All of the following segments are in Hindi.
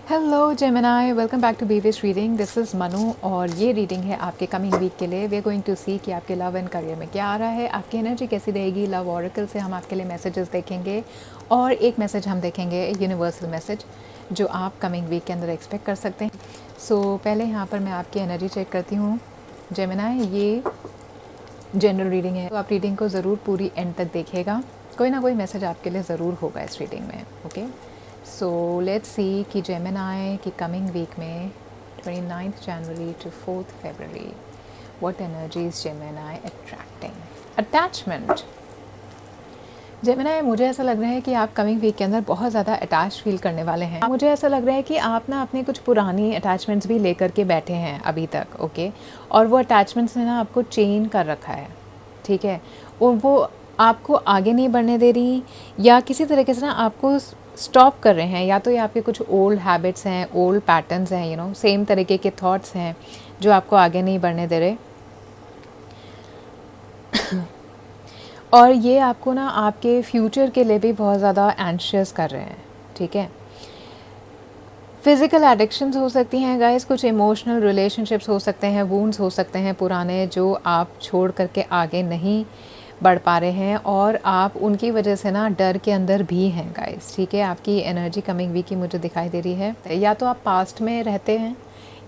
Hello Gemini, welcome back to BVS reading. This is Manu और ये रीडिंग है आपके कमिंग वीक के लिए। We are going to see कि आपके लव एंड करियर में क्या आ रहा है, आपकी एनर्जी कैसी रहेगी। लव ऑरेकल से हम आपके लिए मैसेजेस देखेंगे और एक मैसेज हम देखेंगे, यूनिवर्सल मैसेज जो आप कमिंग वीक के अंदर एक्सपेक्ट कर सकते हैं। सो पहले यहाँ पर मैं आपकी एनर्जी चेक करती हूँ। जेमिनी, ये जनरल रीडिंग है तो आप रीडिंग को ज़रूर पूरी एंड तक देखिएगा, कोई ना कोई मैसेज आपके लिए ज़रूर होगा इस रीडिंग में। ओके, सो लेट्स सी कि जेमिनी की कमिंग वीक में 29 जनवरी टू 4 फरवरी what energies Gemini attracting. Attachment. Gemini, मुझे ऐसा लग रहा है कि आप कमिंग वीक के अंदर बहुत ज़्यादा अटैच फील करने वाले हैं। मुझे ऐसा लग रहा है कि आप ना अपने कुछ पुरानी अटैचमेंट्स भी लेकर के बैठे हैं अभी तक। ओके, और वो अटैचमेंट्स ने ना आपको चेन कर रखा है, ठीक है। और वो आपको आगे नहीं बढ़ने दे रही या किसी तरीके से ना आपको स्टॉप कर रहे हैं। या तो ये आपके कुछ ओल्ड हैबिट्स हैं, ओल्ड पैटर्न्स हैं, सेम तरीके के थॉट्स हैं जो आपको आगे नहीं बढ़ने दे रहे। और ये आपको ना आपके फ्यूचर के लिए भी बहुत ज़्यादा एंशियस कर रहे हैं, ठीक है। फिज़िकल एडिक्शंस हो सकती हैं गाइस, कुछ इमोशनल रिलेशनशिप्स हो सकते हैं, वूंड्स हो सकते हैं पुराने जो आप छोड़ करके आगे नहीं बढ़ पा रहे हैं और आप उनकी वजह से ना डर के अंदर भी हैं गाइस, ठीक है। आपकी एनर्जी कमिंग वीक की मुझे दिखाई दे रही है। या तो आप पास्ट में रहते हैं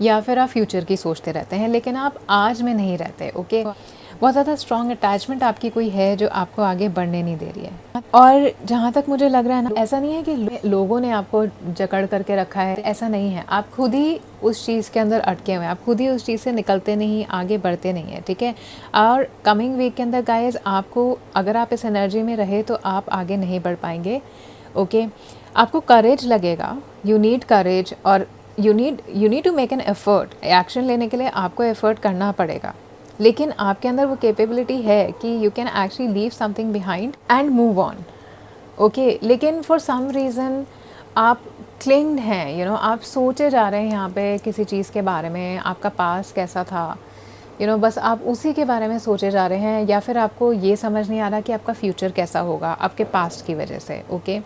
या फिर आप फ्यूचर की सोचते रहते हैं, लेकिन आप आज में नहीं रहते। ओके, बहुत ज़्यादा स्ट्रॉन्ग अटैचमेंट आपकी कोई है जो आपको आगे बढ़ने नहीं दे रही है। और जहाँ तक मुझे लग रहा है ना, ऐसा नहीं है कि लोगों ने आपको जकड़ करके रखा है, ऐसा नहीं है। आप खुद ही उस चीज़ के अंदर अटके हुए हैं, आप खुद ही उस चीज़ से निकलते नहीं, आगे बढ़ते नहीं हैं, ठीक है। और कमिंग वीक के अंदर गाइस, आपको अगर आप इस एनर्जी में रहे तो आप आगे नहीं बढ़ पाएंगे। ओके, आपको करेज लगेगा, यू नीड करेज और you need to make an effort. Action लेने के लिए आपको एफर्ट करना पड़ेगा, लेकिन आपके अंदर वो कैपेबिलिटी है कि you can actually leave something behind and move on. Okay, लेकिन फॉर सम रीज़न आप क्लिंग्ड हैं, आप सोचे जा रहे हैं यहाँ पे किसी चीज़ के बारे में, आपका पास कैसा था, बस आप उसी के बारे में सोचे जा रहे हैं। या फिर आपको ये समझ नहीं आ रहा कि आपका फ्यूचर कैसा होगा आपके पास्ट की वजह से। ओके,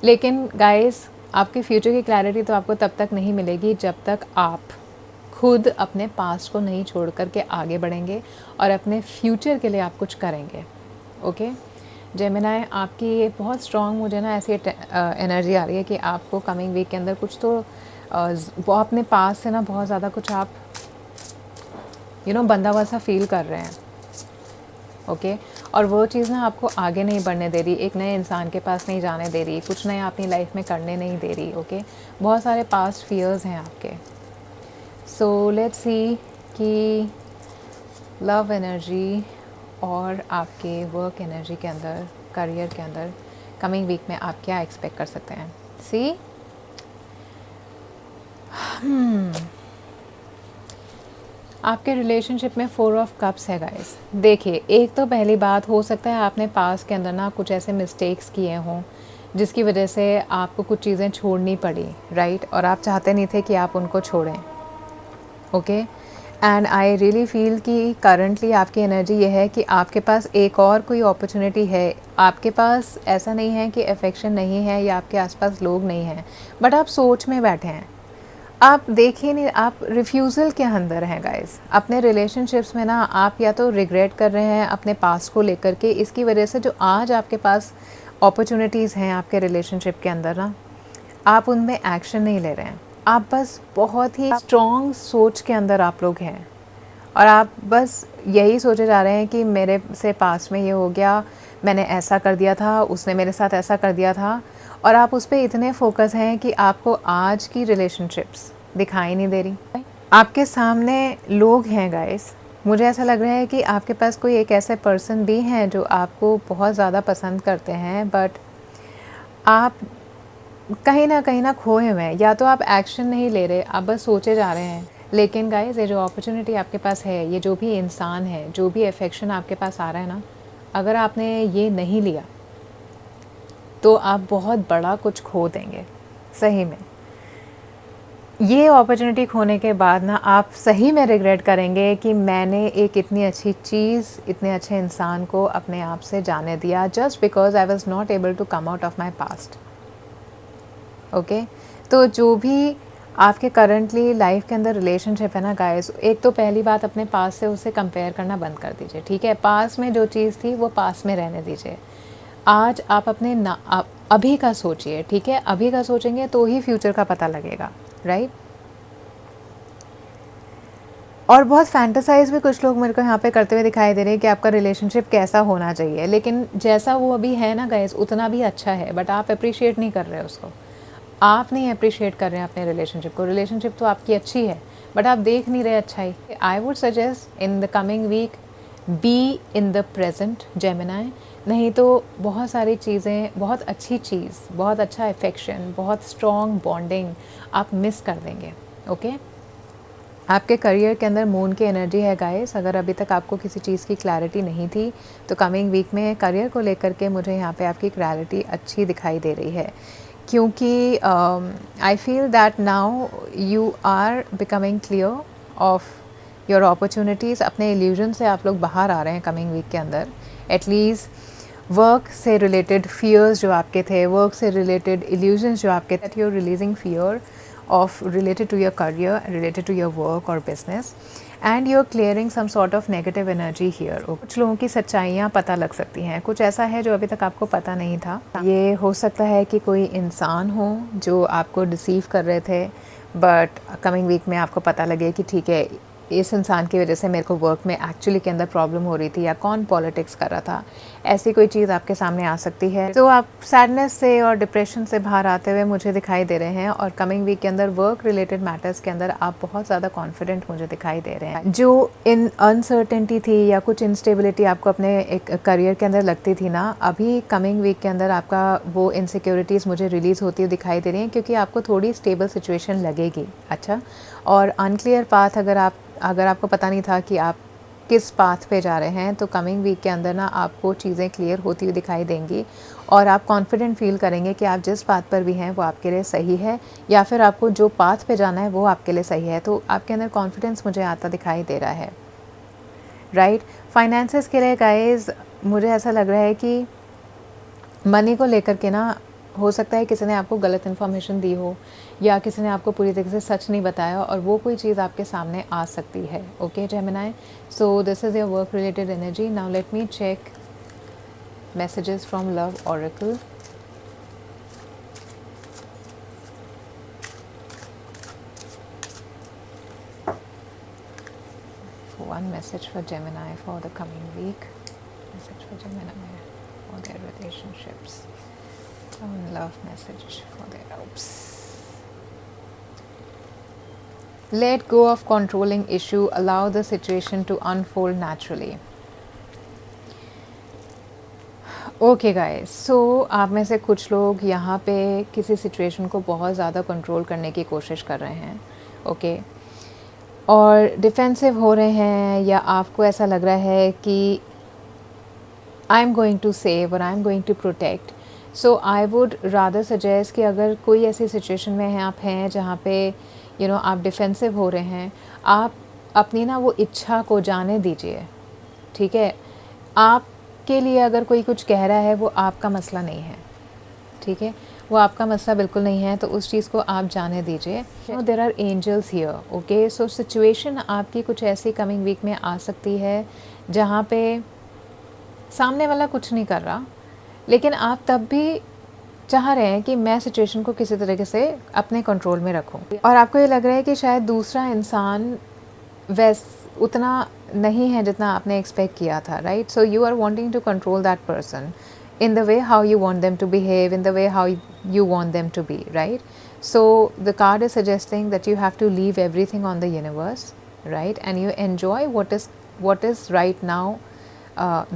लेकिन गाइस, आपके फ्यूचर की क्लैरिटी तो आपको तब तक नहीं मिलेगी जब तक आप खुद अपने पास्ट को नहीं छोड़ कर के आगे बढ़ेंगे और अपने फ्यूचर के लिए आप कुछ करेंगे। ओके जेमिनी, आपकी ये बहुत स्ट्रॉन्ग मुझे ना ऐसी एनर्जी आ रही है कि आपको कमिंग वीक के अंदर कुछ तो वो अपने पास से ना बहुत ज़्यादा कुछ आप बंधा हुआ सा फील कर रहे हैं। ओके, और वो चीज़ ना आपको आगे नहीं बढ़ने दे रही, एक नए इंसान के पास नहीं जाने दे रही, कुछ नया अपनी लाइफ में करने नहीं दे रही। ओके, बहुत सारे पास्ट फियर्स हैं आपके। सो लेट्स सी कि लव एनर्जी और आपके वर्क एनर्जी के अंदर, करियर के अंदर कमिंग वीक में आप क्या एक्सपेक्ट कर सकते हैं। सी आपके रिलेशनशिप में 4 ऑफ कप्स है गाइस। देखिए, एक तो पहली बात, हो सकता है आपने पास्ट के अंदर ना कुछ ऐसे मिस्टेक्स किए हों जिसकी वजह से आपको कुछ चीज़ें छोड़नी पड़ी, राइट, और आप चाहते नहीं थे कि आप उनको छोड़ें। Okay, and I really feel कि करंटली आपकी एनर्जी ये है कि आपके पास एक और कोई अपॉर्चुनिटी है। आपके पास ऐसा नहीं है कि अफेक्शन नहीं है या आपके आसपास लोग नहीं हैं, बट आप सोच में बैठे हैं, आप देखिए नहीं, आप रिफ्यूज़ल के अंदर हैं गाइस। अपने रिलेशनशिप्स में ना आप या तो रिग्रेट कर रहे हैं अपने पास्ट को लेकर के, इसकी वजह से जो आज आपके पास अपॉर्चुनिटीज़ हैं आपके रिलेशनशिप के अंदर ना, आप उनमें एक्शन नहीं ले रहे हैं। आप बस बहुत ही स्ट्रॉन्ग सोच के अंदर आप लोग हैं और आप बस यही सोचे जा रहे हैं कि मेरे से पास्ट में ये हो गया, मैंने ऐसा कर दिया था, उसने मेरे साथ ऐसा कर दिया था, और आप उस पर इतने फोकस हैं कि आपको आज की रिलेशनशिप्स दिखाई नहीं दे रही। आपके सामने लोग हैं गाइस, मुझे ऐसा लग रहा है कि आपके पास कोई एक ऐसे पर्सन भी हैं जो आपको बहुत ज़्यादा पसंद करते हैं, बट आप कहीं ना खोए हुए हैं। या तो आप एक्शन नहीं ले रहे, आप बस सोचे जा रहे हैं। लेकिन गाइस, ये जो अपॉर्चुनिटी आपके पास है, ये जो भी इंसान है, जो भी अफेक्शन आपके पास आ रहा है ना, अगर आपने ये नहीं लिया तो आप बहुत बड़ा कुछ खो देंगे सही में। ये अपॉर्चुनिटी खोने के बाद ना आप सही में रिग्रेट करेंगे कि मैंने एक इतनी अच्छी चीज़, इतने अच्छे इंसान को अपने आप से जाने दिया just because I was not able to come out of my past. Okay, तो जो भी आपके करंटली लाइफ के अंदर रिलेशनशिप है ना गाइस, एक तो पहली बात अपने पास से उसे कंपेयर करना बंद कर दीजिए, ठीक है। पास में जो चीज़ थी वो पास में रहने दीजिए। आज आप अपने अभी का सोचिए, ठीक है। अभी का सोचेंगे तो ही फ्यूचर का पता लगेगा, राइट। और बहुत फैंटेसाइज भी कुछ लोग मेरे को यहाँ पे करते हुए दिखाई दे रहे हैं कि आपका रिलेशनशिप कैसा होना चाहिए, लेकिन जैसा वो अभी है ना गाइस उतना भी अच्छा है, बट आप अप्रिशिएट नहीं कर रहे उसको। आप नहीं अप्रिशिएट कर रहे हैं अपने रिलेशनशिप को। रिलेशनशिप तो आपकी अच्छी है बट आप देख नहीं रहे अच्छाई। I would suggest in the coming week be in the present Gemini, नहीं तो बहुत सारी चीज़ें, बहुत अच्छी चीज़, बहुत अच्छा अफेक्शन, बहुत स्ट्रॉन्ग बॉन्डिंग आप मिस कर देंगे, ओके। आपके करियर के अंदर मून की एनर्जी है गाइस। अगर अभी तक आपको किसी चीज़ की क्लैरिटी नहीं थी तो कमिंग वीक में करियर को लेकर के मुझे यहाँ पे आपकी क्लैरिटी अच्छी दिखाई दे रही है, क्योंकि I feel that now you are becoming clear of your opportunities. अपने इल्यूजन से आप लोग बाहर आ रहे हैं कमिंग वीक के अंदर। एटलीस्ट वर्क से रिलेटेड फियर्स जो आपके थे, वर्क से रिलेटेड इल्यूजन्स जो आपके, that you are releasing fear of related to your career, related to your work or business, and you're clearing some sort of negative energy here. कुछ लोगों की सच्चाइयाँ पता लग सकती हैं, कुछ ऐसा है जो अभी तक आपको पता नहीं था। ये हो सकता है कि कोई इंसान हो जो आपको डिसीव कर रहे थे, बट कमिंग वीक में आपको पता लगे कि ठीक है इस इंसान की वजह से मेरे को वर्क में एक्चुअली के अंदर प्रॉब्लम हो रही थी, या कौन पॉलिटिक्स कर रहा था, ऐसी कोई चीज़ आपके सामने आ सकती है। तो आप सैडनेस से और डिप्रेशन से बाहर आते हुए मुझे दिखाई दे रहे हैं, और कमिंग वीक के अंदर वर्क रिलेटेड मैटर्स के अंदर आप बहुत ज़्यादा कॉन्फिडेंट मुझे दिखाई दे रहे हैं। जो इन अनसर्टेनिटी थी या कुछ इंस्टेबिलिटी आपको अपने एक करियर के अंदर लगती थी ना, अभी कमिंग वीक के अंदर आपका वो इनसिक्योरिटीज़ मुझे रिलीज़ होती हुई दिखाई दे रही हैं, क्योंकि आपको थोड़ी स्टेबल सिचुएशन लगेगी। अच्छा, और अनक्लियर पाथ अगर आपको पता नहीं था कि आप किस पाथ पे जा रहे हैं, तो कमिंग वीक के अंदर ना आपको चीज़ें क्लियर होती हुई दिखाई देंगी, और आप कॉन्फिडेंट फील करेंगे कि आप जिस पाथ पर भी हैं वो आपके लिए सही है, या फिर आपको जो पाथ पे जाना है वो आपके लिए सही है। तो आपके अंदर कॉन्फिडेंस मुझे आता दिखाई दे रहा है, राइट। फाइनेंसेस के लिए गाइस मुझे ऐसा लग रहा है कि मनी को लेकर के ना हो सकता है किसी ने आपको गलत इन्फॉर्मेशन दी हो, या किसी ने आपको पूरी तरीके से सच नहीं बताया, और वो कोई चीज़ आपके सामने आ सकती है, okay Gemini. So this is your work related energy. Now let me check messages from love oracle. One message for Gemini for the coming week. Message for Gemini for their relationships. One love message for their hopes. Let go of controlling issue. Allow the situation to unfold naturally. Okay guys, so आप में से कुछ लोग यहाँ पे किसी सिचुएशन को बहुत ज़्यादा कंट्रोल करने की कोशिश कर रहे हैं, ओके, और डिफेंसिव हो रहे हैं, या आपको ऐसा लग रहा है कि I am going to save और I am going to protect. So I would rather suggest कि अगर कोई ऐसी सिचुएशन में हैं आप हैं जहाँ पे आप डिफेंसिव हो रहे हैं, आप अपनी ना वो इच्छा को जाने दीजिए, ठीक है। आपके लिए अगर कोई कुछ कह रहा है वो आपका मसला नहीं है, ठीक है, वो आपका मसला बिल्कुल नहीं है, तो उस चीज़ को आप जाने दीजिए। There are angels here, okay. So situation आपकी कुछ ऐसी कमिंग वीक में आ सकती है जहाँ पे सामने वाला कुछ नहीं कर रहा, लेकिन आप तब भी चाह रहे हैं कि मैं सिचुएशन को किसी तरीके से अपने कंट्रोल में रखूं, और आपको ये लग रहा है कि शायद दूसरा इंसान उतना नहीं है जितना आपने एक्सपेक्ट किया था, right. So you are wanting to control that person in the way how you want them to behave, in the way how you want them to be, right? So the card is suggesting that you have to leave everything on the universe, right? And you enjoy what is right now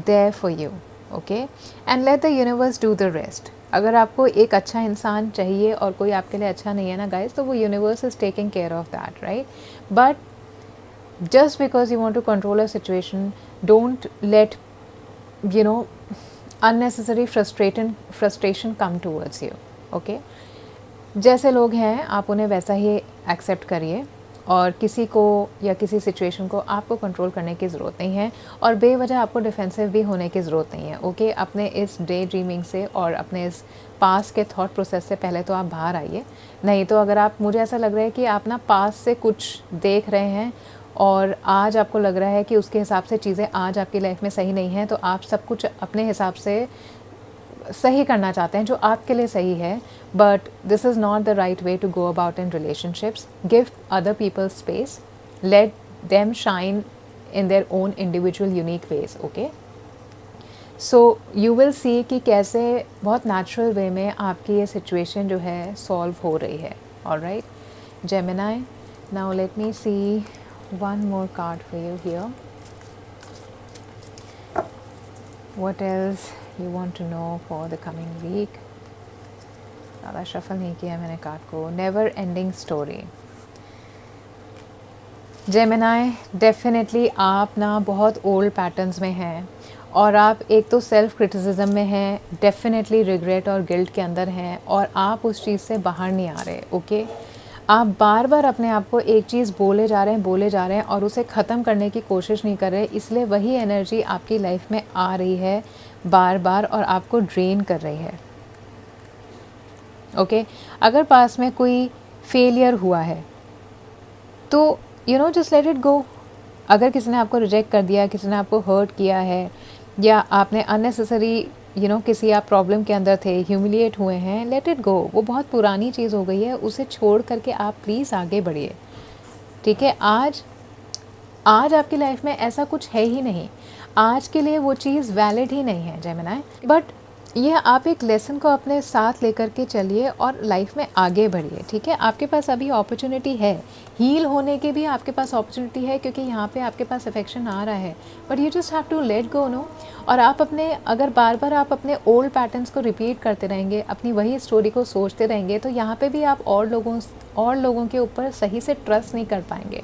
there for you, okay? And let the universe do the rest. अगर आपको एक अच्छा इंसान चाहिए और कोई आपके लिए अच्छा नहीं है ना गाइस, तो वो universe is taking care of that, right. But just because you want to control a situation, don't let unnecessary frustration come towards you, okay? जैसे लोग हैं आप उन्हें वैसा ही एक्सेप्ट करिए, और किसी को या किसी सिचुएशन को आपको कंट्रोल करने की ज़रूरत नहीं है और बेवजह आपको डिफेंसिव भी होने की ज़रूरत नहीं है। ओके, अपने इस डे ड्रीमिंग से और अपने इस पास के थॉट प्रोसेस से पहले तो आप बाहर आइए। नहीं तो अगर आप, मुझे ऐसा लग रहा है कि आप ना पास से कुछ देख रहे हैं और आज आपको लग रहा है कि उसके हिसाब से चीज़ें आज आपकी लाइफ में सही नहीं हैं, तो आप सब कुछ अपने हिसाब से सही करना चाहते हैं जो आपके लिए सही है, but this is not the right way to go about in relationships. Give other people space, let them shine in their own individual unique ways. Okay, so you will see कि कैसे बहुत नेचुरल वे में आपकी ये सिचुएशन जो है सॉल्व हो रही है। Alright Gemini, now let me see one more card for you here. What else you want to know for the coming week? ज़्यादा शफल नहीं किया मैंने कार्ड को। Never ending story. Gemini, definitely आप ना बहुत ओल्ड पैटर्न्स में हैं और आप एक तो सेल्फ क्रिटिसिज्म में हैं, डेफिनेटली रिग्रेट और गिल्ट के अंदर हैं और आप उस चीज़ से बाहर नहीं आ रहे। ओके, आप बार बार अपने आप को एक चीज़ बोले जा रहे हैं और उसे ख़त्म करने की कोशिश नहीं कर रहे, इसलिए वही एनर्जी आपकी लाइफ में आ रही है बार बार और आपको ड्रेन कर रही है। ओके, अगर पास में कोई फेलियर हुआ है तो जस्ट लेट इट गो। अगर किसी ने आपको रिजेक्ट कर दिया, किसी ने आपको हर्ट किया है या आपने अननेसेसरी किसी आप प्रॉब्लम के अंदर थे, ह्यूमिलिएट हुए हैं, लेट इट गो। वो बहुत पुरानी चीज़ हो गई है, उसे छोड़ करके आप प्लीज़ आगे बढ़िए। ठीक है, आज आपकी लाइफ में ऐसा कुछ है ही नहीं, आज के लिए वो चीज़ वैलिड ही नहीं है जेमिनी। बट ये आप एक लेसन को अपने साथ लेकर के चलिए और लाइफ में आगे बढ़िए। ठीक है, आपके पास अभी अपॉर्चुनिटी है, हील होने की भी आपके पास अपॉर्चुनिटी है क्योंकि यहाँ पे आपके पास अफेक्शन आ रहा है, but you just have to let go no. और आप अगर बार बार आप अपने ओल्ड पैटर्न्स को रिपीट करते रहेंगे, अपनी वही स्टोरी को सोचते रहेंगे, तो यहाँ पे भी आप और लोगों के ऊपर सही से ट्रस्ट नहीं कर पाएंगे।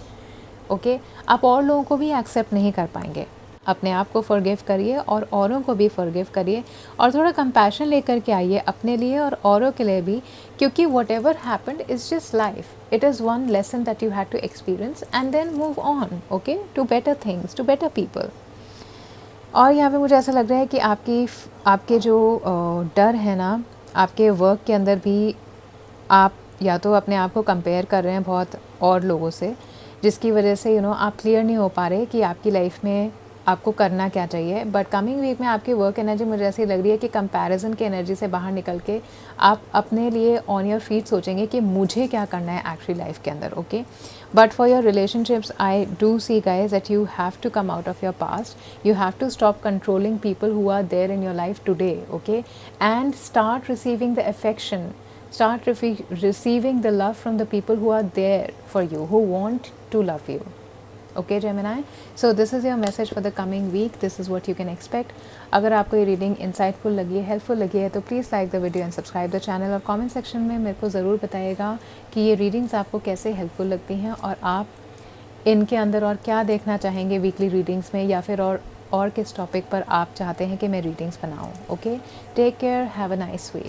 ओके, आप और लोगों को भी एक्सेप्ट नहीं कर पाएंगे। अपने आप को फॉरगिव करिए और औरों को भी फॉरगिव करिए और थोड़ा कंपैशन लेकर के आइए अपने लिए और औरों के लिए भी, क्योंकि whatever happened is just life, it is one lesson that you had to experience and then move on. Okay, to better things, to better people. और यहाँ पे मुझे ऐसा लग रहा है कि आपके जो डर है ना, आपके वर्क के अंदर भी आप या तो अपने आप को कंपेयर कर रहे हैं बहुत और लोगों से, जिसकी वजह से आप क्लियर नहीं हो पा रहे कि आपकी लाइफ में आपको करना क्या चाहिए। बट कमिंग वीक में आपकी वर्क एनर्जी मुझे ऐसी लग रही है कि कंपैरिजन की एनर्जी से बाहर निकल के आप अपने लिए ऑन योर फीट सोचेंगे कि मुझे क्या करना है एक्चुअली लाइफ के अंदर। Okay, but for your relationships I do see guys that you have to come out of your past, you have to stop controlling people who are there in your life today. Okay, and start receiving the affection, start receiving the love from the people who are there for you, who want to love you. Okay Gemini, so this is your message for the coming week. This is what you can expect. अगर आपको ये रीडिंग इंसाइटफुल लगी है, हेल्पफुल लगी है, तो please like the video and subscribe the channel और कमेंट सेक्शन में मेरे को ज़रूर बताइएगा कि ये रीडिंग्स आपको कैसे हेल्पफुल लगती हैं और आप इनके अंदर और क्या देखना चाहेंगे वीकली रीडिंग्स में, या फिर और किस टॉपिक पर आप चाहते हैं कि मैं रीडिंग्स बनाऊँ। Okay, take care, have a nice week.